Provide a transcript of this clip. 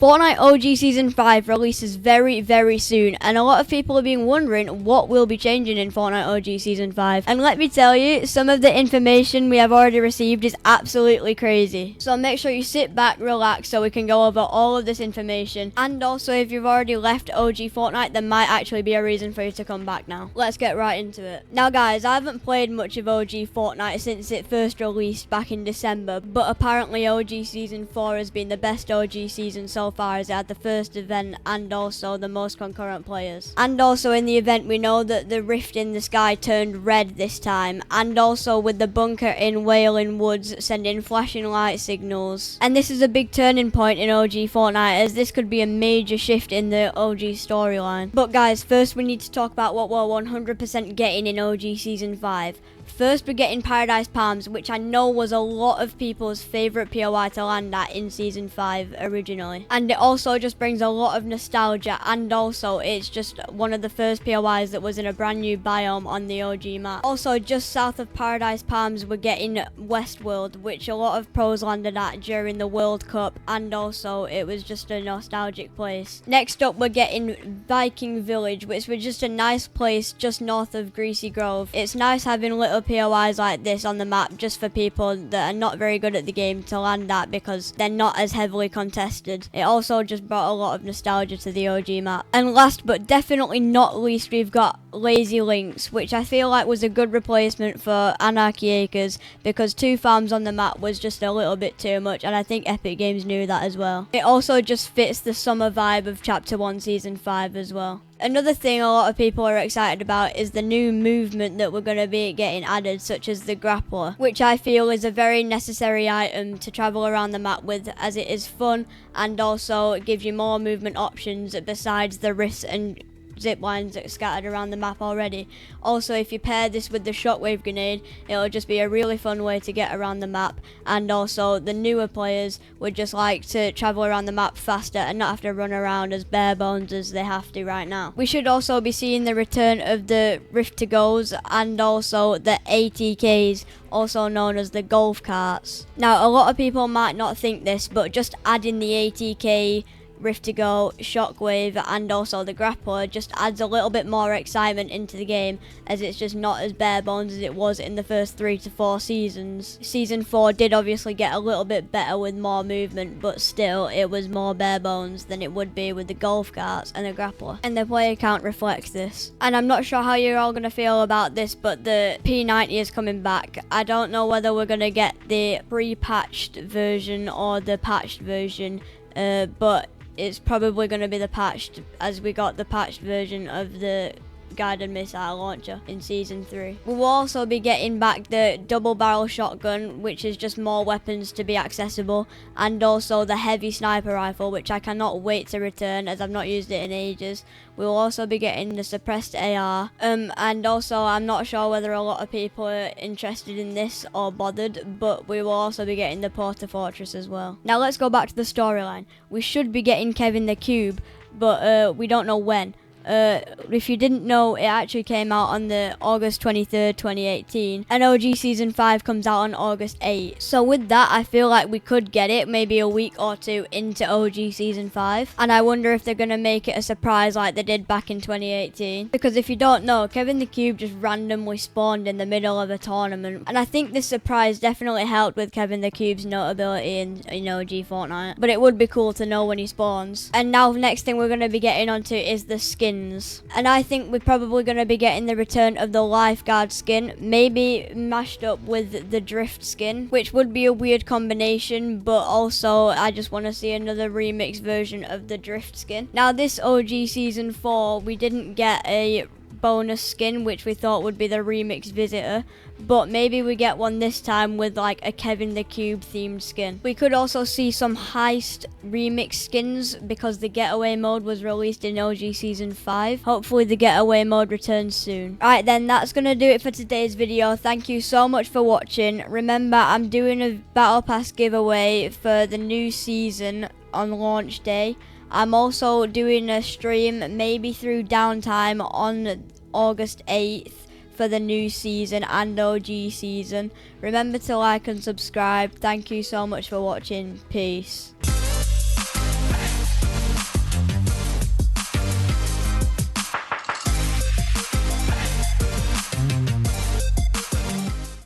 Fortnite OG Season 5 releases very soon, and a lot of people have been wondering what will be changing in Fortnite OG Season 5. And let me tell you, some of the information we have already received is absolutely crazy. So make sure you sit back, relax, so we can go over all of this information. And also, if you've already left OG Fortnite, there might actually be a reason for you to come back now. Let's get right into it. Now guys, I haven't played much of OG Fortnite since it first released back in December, but apparently OG Season 4 has been the best OG season so far, as it had the first event and also the most concurrent players. And also in the event we know that the rift in the sky turned red this time, and also with the bunker in Wailing Woods sending flashing light signals. And this is a big turning point in OG Fortnite, as this could be a major shift in the OG storyline. But guys, first we need to talk about what we're 100% getting in OG Season 5. First, we're getting Paradise Palms, which I know was a lot of people's favourite POI to land at in Season 5 originally. And it also just brings a lot of nostalgia, and also it's just one of the first POIs that was in a brand new biome on the OG map. Also, just south of Paradise Palms, we're getting Westworld, which a lot of pros landed at during the World Cup, and also it was just a nostalgic place. Next up, we're getting Viking Village, which was just a nice place just north of Greasy Grove. It's nice having little POIs like this on the map just for people that are not very good at the game to land at, because they're not as heavily contested. It also just brought a lot of nostalgia to the OG map. And last but definitely not least, we've got Lazy Links, which I feel like was a good replacement for Anarchy Acres, because 2 farms on the map was just a little bit too much, and I think Epic Games knew that as well. It also just fits the summer vibe of Chapter 1 Season 5 as well. Another thing a lot of people are excited about is the new movement that we're going to be getting added, such as the grappler, which I feel is a very necessary item to travel around the map with, as it is fun and also it gives you more movement options besides the risks and zip lines that are scattered around the map already. Also, if you pair this with the shockwave grenade, it'll just be a really fun way to get around the map, and also the newer players would just like to travel around the map faster and not have to run around as bare bones as they have to right now. We should also be seeing the return of the Rift to Goes and also the ATKs, also known as the golf carts. Now, a lot of people might not think this, but just adding the ATK, Rift to Go, Shockwave and also the grappler just adds a little bit more excitement into the game, as it's just not as bare bones as it was in the first 3 to 4 seasons. Season 4 did obviously get a little bit better with more movement, but still it was more bare bones than it would be with the golf carts and the grappler, and the player count reflects this. And I'm not sure how you're all going to feel about this, but the P90 is coming back. I don't know whether we're going to get the pre-patched version or the patched version, but it's probably going to be the patched, as we got the patched version of the guided missile launcher in Season 3. We will also be getting back the double barrel shotgun, which is just more weapons to be accessible, and also the heavy sniper rifle, which I cannot wait to return as I've not used it in ages. We will also be getting the suppressed AR, and also I'm not sure whether a lot of people are interested in this or bothered, but we will also be getting the Porta Fortress as well. Now let's go back to the storyline. We should be getting Kevin the Cube, but we don't know when. If you didn't know, it actually came out on the August 23rd, 2018, and OG Season 5 comes out on August 8th. So with that, I feel like we could get it maybe a week or 2 into OG Season 5, and I wonder if they're going to make it a surprise like they did back in 2018. Because if you don't know, Kevin the Cube just randomly spawned in the middle of a tournament, and I think this surprise definitely helped with Kevin the Cube's notability in OG Fortnite, but it would be cool to know when he spawns. And now the next thing we're going to be getting onto is the skin. And I think we're probably going to be getting the return of the lifeguard skin, maybe mashed up with the drift skin, which would be a weird combination, but also I just want to see another remix version of the drift skin. Now this OG Season 4, we didn't get a bonus skin, which we thought would be the remix visitor, but maybe we get one this time with like a Kevin the Cube themed skin. We could also see some heist remix skins, because the getaway mode was released in OG Season 5. Hopefully the getaway mode returns soon. Alright then, that's gonna do it for today's video. Thank you so much for watching. Remember, I'm doing a battle pass giveaway for the new season on launch day. I'm also doing a stream maybe through downtime on August 8th for the new season and OG season. Remember to like and subscribe. Thank you so much for watching. Peace.